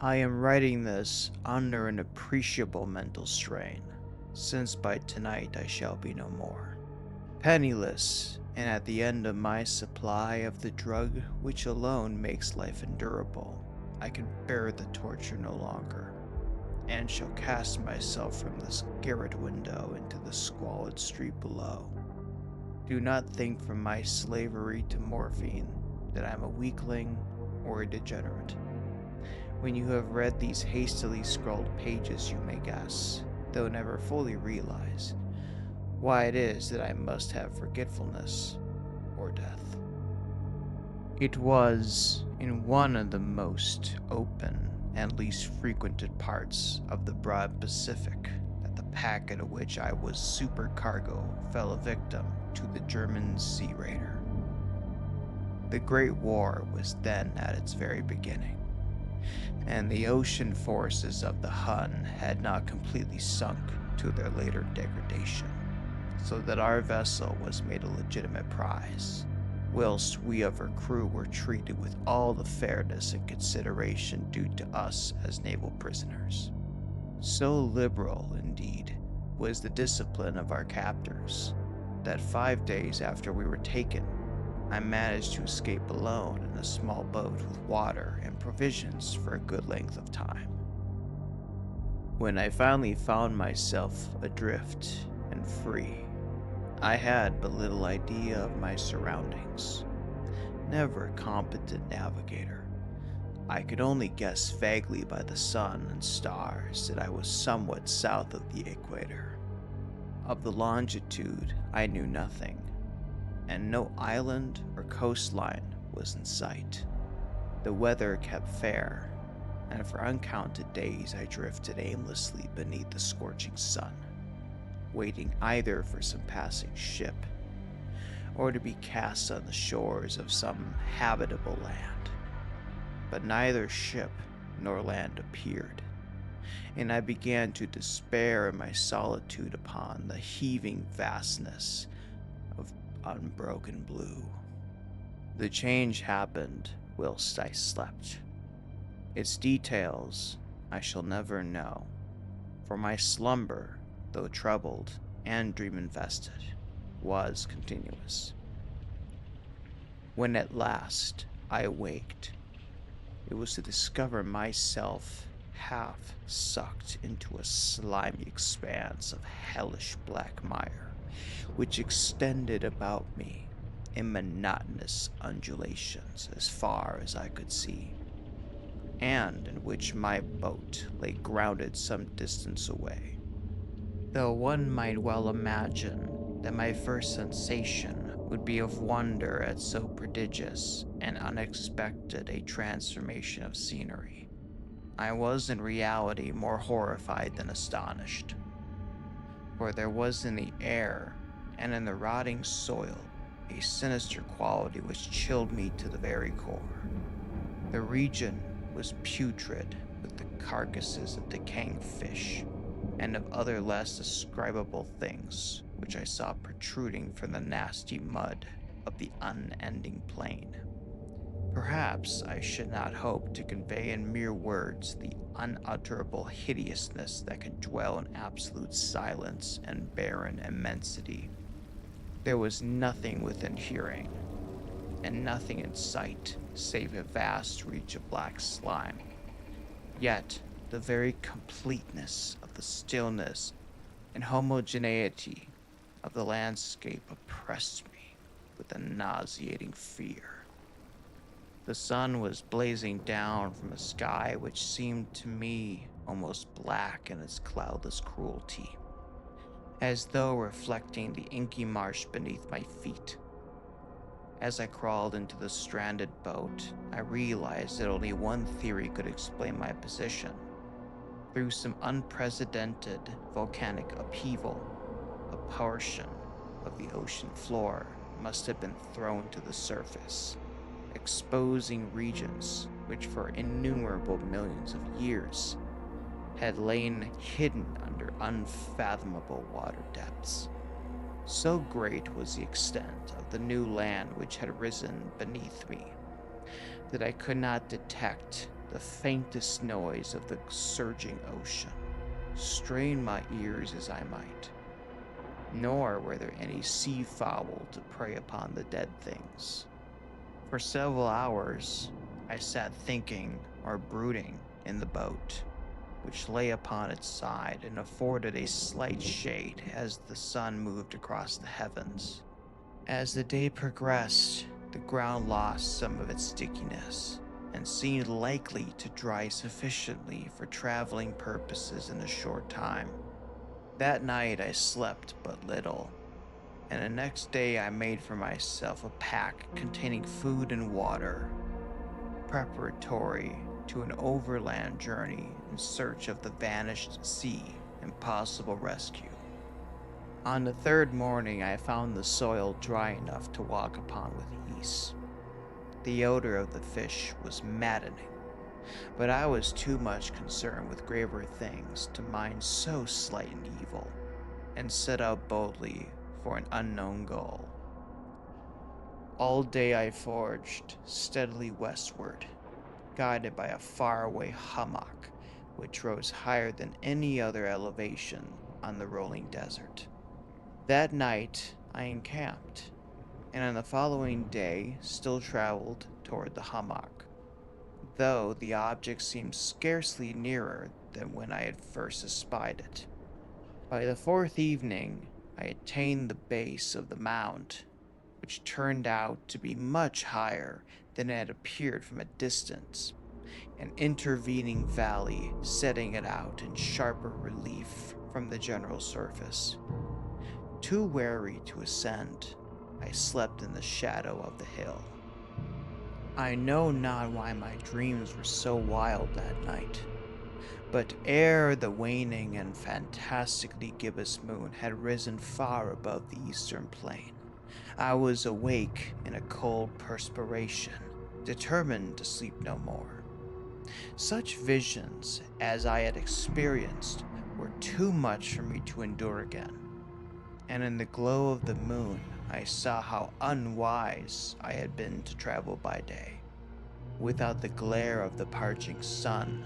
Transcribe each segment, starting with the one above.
I am writing this under an appreciable mental strain, since by tonight I shall be no more. Penniless, and at the end of my supply of the drug which alone makes life endurable, I can bear the torture no longer, and shall cast myself from this garret window into the squalid street below. Do not think from my slavery to morphine that I am a weakling or a degenerate. When you have read these hastily scrawled pages, you may guess, though never fully realize, why it is that I must have forgetfulness or death. It was in one of the most open and least frequented parts of the broad Pacific that the packet of which I was supercargo fell a victim to the German sea raider. The Great War was then at its very beginning, and the ocean forces of the Hun had not completely sunk to their later degradation, so that our vessel was made a legitimate prize, whilst we of her crew were treated with all the fairness and consideration due to us as naval prisoners. So liberal, indeed, was the discipline of our captors, that 5 days after we were taken, I managed to escape alone in a small boat with water and provisions for a good length of time. When I finally found myself adrift and free, I had but little idea of my surroundings. Never a competent navigator, I could only guess vaguely by the sun and stars that I was somewhat south of the equator. Of the longitude, I knew nothing, and no island or coastline was in sight. The weather kept fair, and for uncounted days I drifted aimlessly beneath the scorching sun, waiting either for some passing ship or to be cast on the shores of some habitable land. But neither ship nor land appeared, and I began to despair in my solitude upon the heaving vastness of unbroken blue. The change happened whilst I slept. Its details I shall never know, for my slumber, though troubled and dream-invested, was continuous. When at last I awaked, it was to discover myself half sucked into a slimy expanse of hellish black mire, which extended about me in monotonous undulations as far as I could see, and in which my boat lay grounded some distance away. Though one might well imagine that my first sensation would be of wonder at so prodigious and unexpected a transformation of scenery, I was in reality more horrified than astonished, for there was in the air and in the rotting soil a sinister quality which chilled me to the very core. The region was putrid with the carcasses of decaying fish and of other less describable things which I saw protruding from the nasty mud of the unending plain. Perhaps I should not hope to convey in mere words the unutterable hideousness that could dwell in absolute silence and barren immensity. There was nothing within hearing, and nothing in sight save a vast reach of black slime. Yet the very completeness of the stillness and homogeneity of the landscape oppressed me with a nauseating fear. The sun was blazing down from a sky which seemed to me almost black in its cloudless cruelty, as though reflecting the inky marsh beneath my feet. As I crawled into the stranded boat, I realized that only one theory could explain my position. Through some unprecedented volcanic upheaval, a portion of the ocean floor must have been thrown to the surface, exposing regions which for innumerable millions of years had lain hidden under unfathomable water depths. So great was the extent of the new land which had risen beneath me that I could not detect the faintest noise of the surging ocean, strain my ears as I might. Nor were there any sea fowl to prey upon the dead things. For several hours, I sat thinking or brooding in the boat, which lay upon its side and afforded a slight shade as the sun moved across the heavens. As the day progressed, the ground lost some of its stickiness and seemed likely to dry sufficiently for traveling purposes in a short time. That night I slept but little, and the next day I made for myself a pack containing food and water, preparatory to an overland journey in search of the vanished sea and possible rescue. On the third morning, I found the soil dry enough to walk upon with ease. The odor of the fish was maddening, but I was too much concerned with graver things to mind so slight an evil, and set out boldly for an unknown goal. All day I forged steadily westward, guided by a faraway hummock which rose higher than any other elevation on the rolling desert. That night I encamped, and on the following day still traveled toward the hummock, though the object seemed scarcely nearer than when I had first espied it. By the fourth evening, I attained the base of the mound, which turned out to be much higher than it had appeared from a distance, an intervening valley setting it out in sharper relief from the general surface. Too wary to ascend, I slept in the shadow of the hill. I know not why my dreams were so wild that night, but ere the waning and fantastically gibbous moon had risen far above the eastern plain, I was awake in a cold perspiration, determined to sleep no more. Such visions as I had experienced were too much for me to endure again, and in the glow of the moon I saw how unwise I had been to travel by day. Without the glare of the parching sun,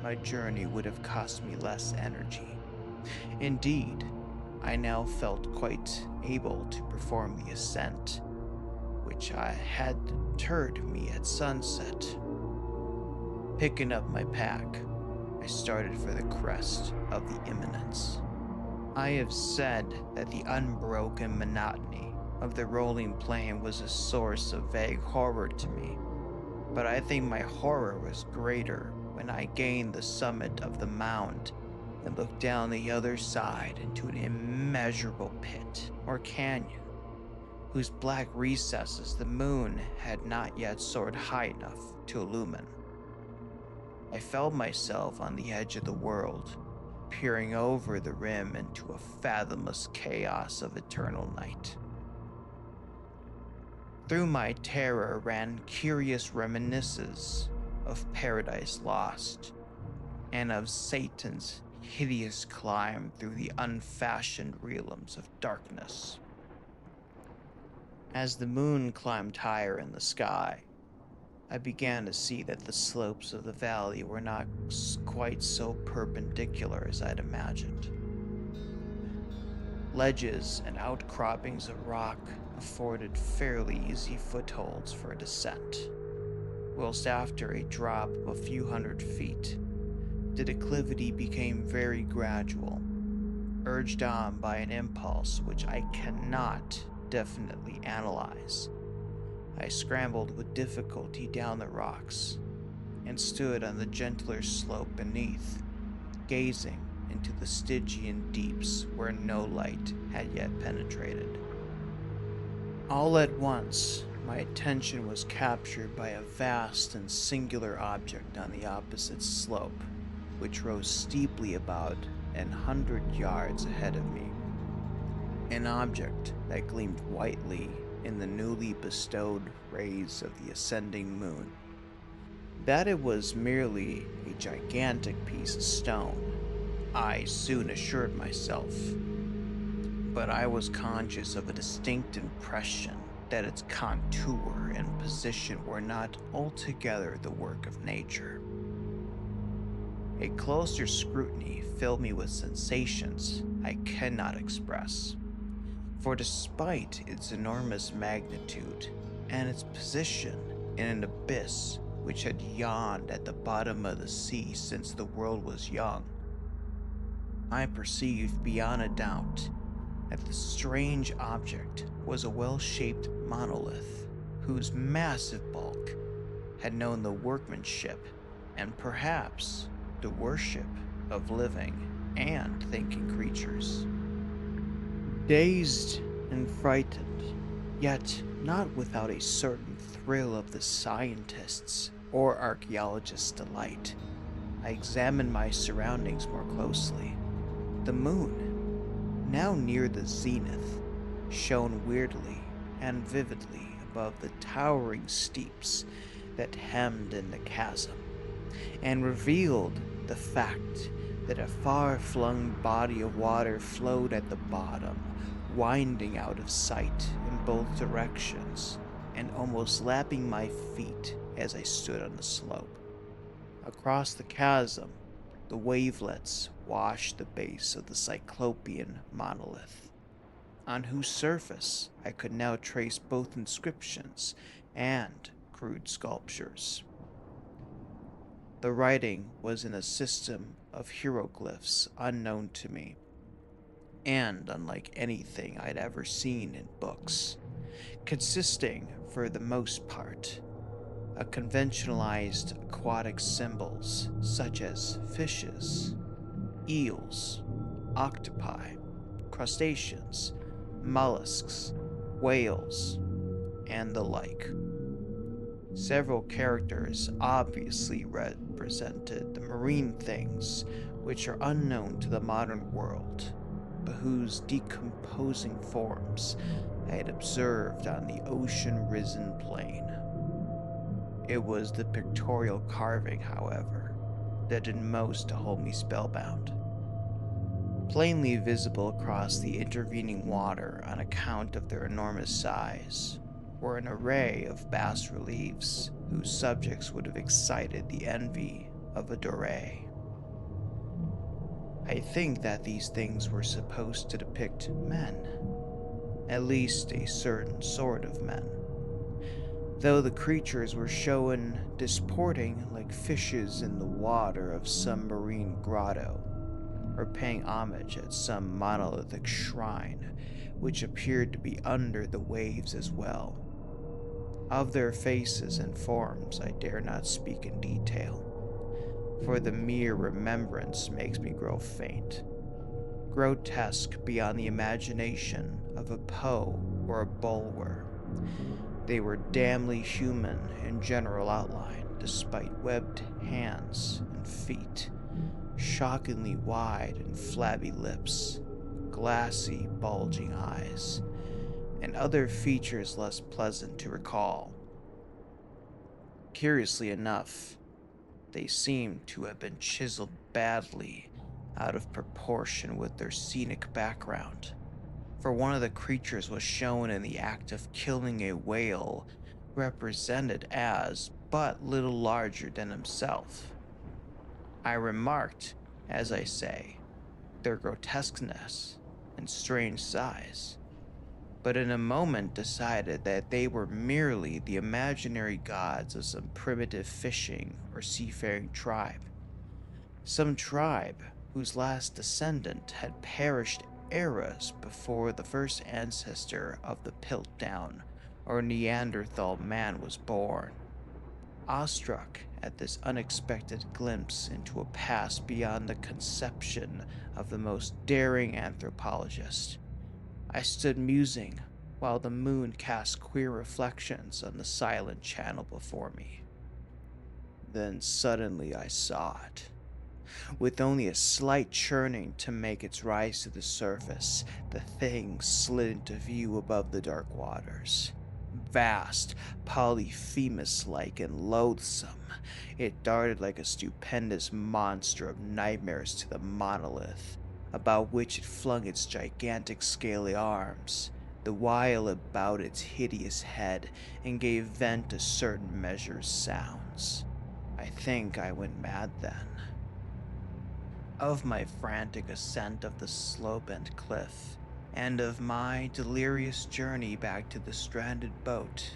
my journey would have cost me less energy. Indeed, I now felt quite able to perform the ascent, which I had deterred me at sunset. Picking up my pack, I started for the crest of the eminence. I have said that the unbroken monotony of the rolling plain was a source of vague horror to me, but I think my horror was greater when I gained the summit of the mound and looked down the other side into an immeasurable pit or canyon, whose black recesses the moon had not yet soared high enough to illumine. I felt myself on the edge of the world, peering over the rim into a fathomless chaos of eternal night. Through my terror ran curious reminiscences of Paradise Lost, and of Satan's hideous climb through the unfashioned realms of darkness. As the moon climbed higher in the sky, I began to see that the slopes of the valley were not quite so perpendicular as I'd imagined. Ledges and outcroppings of rock afforded fairly easy footholds for a descent, whilst after a drop of a few hundred feet, the declivity became very gradual, urged on by an impulse which I cannot definitely analyze. I scrambled with difficulty down the rocks and stood on the gentler slope beneath, gazing into the Stygian deeps where no light had yet penetrated. All at once, my attention was captured by a vast and singular object on the opposite slope, which rose steeply about 100 yards ahead of me. An object that gleamed whitely in the newly bestowed rays of the ascending moon. That it was merely a gigantic piece of stone, I soon assured myself, but I was conscious of a distinct impression that its contour and position were not altogether the work of nature. A closer scrutiny filled me with sensations I cannot express. For despite its enormous magnitude and its position in an abyss which had yawned at the bottom of the sea since the world was young, I perceived beyond a doubt that the strange object was a well-shaped monolith whose massive bulk had known the workmanship and perhaps the worship of living and thinking creatures. Dazed and frightened, yet not without a certain thrill of the scientist's or archaeologist's delight, I examined my surroundings more closely. The moon, now near the zenith, shone weirdly and vividly above the towering steeps that hemmed in the chasm, and revealed the fact that a far-flung body of water flowed at the bottom, winding out of sight in both directions, and almost lapping my feet as I stood on the slope. Across the chasm, the wavelets washed the base of the cyclopean monolith, on whose surface I could now trace both inscriptions and crude sculptures. The writing was in a system of hieroglyphs unknown to me, and unlike anything I'd ever seen in books, consisting, for the most part, of conventionalized aquatic symbols such as fishes, eels, octopi, crustaceans, mollusks, whales, and the like. Several characters obviously represented the marine things which are unknown to the modern world, but whose decomposing forms I had observed on the ocean-risen plain. It was the pictorial carving, however, that did most to hold me spellbound. Plainly visible across the intervening water on account of their enormous size were an array of bas-reliefs whose subjects would have excited the envy of a Doré. I think that these things were supposed to depict men, at least a certain sort of men, though the creatures were shown disporting like fishes in the water of some marine grotto, or paying homage at some monolithic shrine which appeared to be under the waves as well. Of their faces and forms I dare not speak in detail, for the mere remembrance makes me grow faint. Grotesque beyond the imagination of a Poe or a Bulwer, they were damnably human in general outline, despite webbed hands and feet, shockingly wide and flabby lips, glassy, bulging eyes, and other features less pleasant to recall. Curiously enough, they seemed to have been chiseled badly out of proportion with their scenic background, for one of the creatures was shown in the act of killing a whale represented as but little larger than himself. I remarked, as I say, their grotesqueness and strange size, but in a moment decided that they were merely the imaginary gods of some primitive fishing or seafaring tribe, some tribe whose last descendant had perished eras before the first ancestor of the Piltdown or Neanderthal man was born. Awestruck at this unexpected glimpse into a past beyond the conception of the most daring anthropologist, I stood musing while the moon cast queer reflections on the silent channel before me. Then suddenly I saw it. With only a slight churning to make its rise to the surface, the thing slid into view above the dark waters. Vast, Polyphemus-like and loathsome, it darted like a stupendous monster of nightmares to the monolith, about which it flung its gigantic scaly arms, the while it bowed its hideous head and gave vent to certain measured sounds. I think I went mad then. of my frantic ascent of the slope and cliff, and of my delirious journey back to the stranded boat,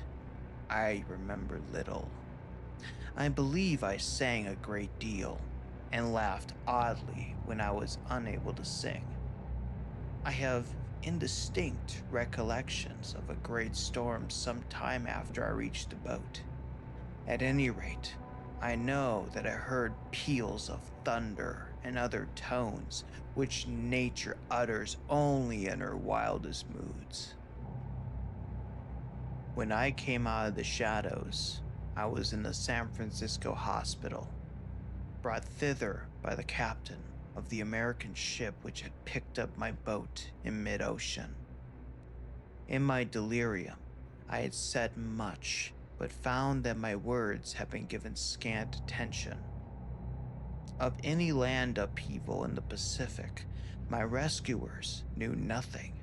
I remember little. I believe I sang a great deal, and laughed oddly when I was unable to sing. I have indistinct recollections of a great storm some time after I reached the boat. At any rate, I know that I heard peals of thunder and other tones which nature utters only in her wildest moods. When I came out of the shadows, I was in the San Francisco hospital, brought thither by the captain of the American ship which had picked up my boat in mid-ocean. In my delirium, I had said much, but found that my words had been given scant attention. Of any land upheaval in the Pacific, my rescuers knew nothing,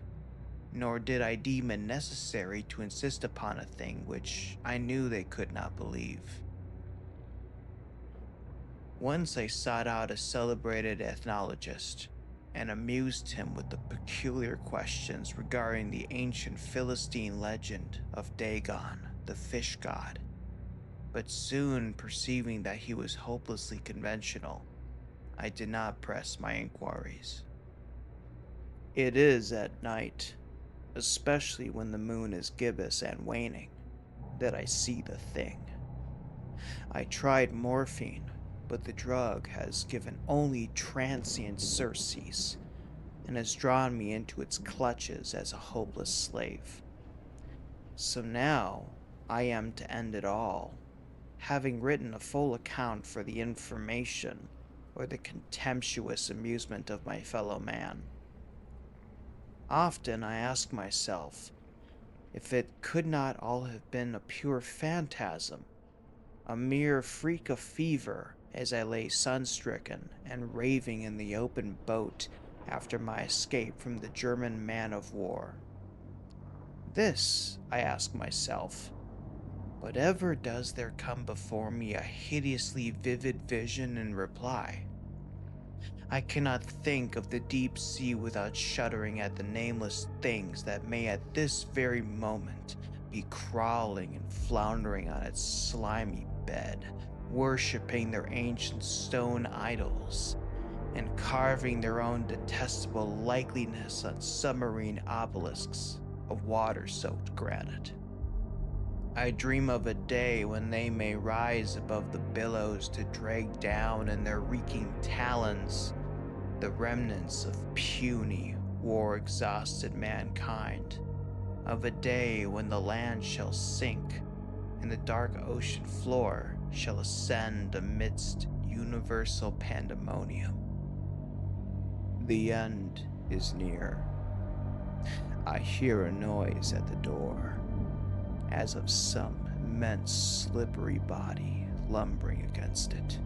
nor did I deem it necessary to insist upon a thing which I knew they could not believe. Once I sought out a celebrated ethnologist and amused him with the peculiar questions regarding the ancient Philistine legend of Dagon, the fish god, but soon perceiving that he was hopelessly conventional, I did not press my inquiries. It is at night, especially when the moon is gibbous and waning, that I see the thing. I tried morphine, but the drug has given only transient surcease, and has drawn me into its clutches as a hopeless slave. So now I am to end it all, having written a full account for the information or the contemptuous amusement of my fellow man. Often I ask myself if it could not all have been a pure phantasm, a mere freak of fever, as I lay sun-stricken and raving in the open boat after my escape from the German man-of-war. This, I ask myself, but ever does there come before me a hideously vivid vision in reply? I cannot think of the deep sea without shuddering at the nameless things that may at this very moment be crawling and floundering on its slimy bed, worshipping their ancient stone idols, and carving their own detestable likeliness on submarine obelisks of water-soaked granite. I dream of a day when they may rise above the billows to drag down in their reeking talons the remnants of puny, war-exhausted mankind, of a day when the land shall sink and the dark ocean floor shall ascend amidst universal pandemonium. The end is near. I hear a noise at the door, as of some immense slippery body lumbering against it.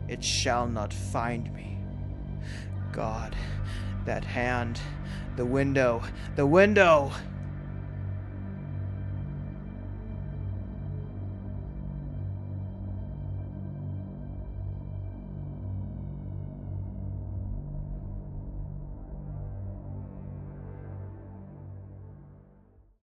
It shall not find me. God, that hand, the window, the window!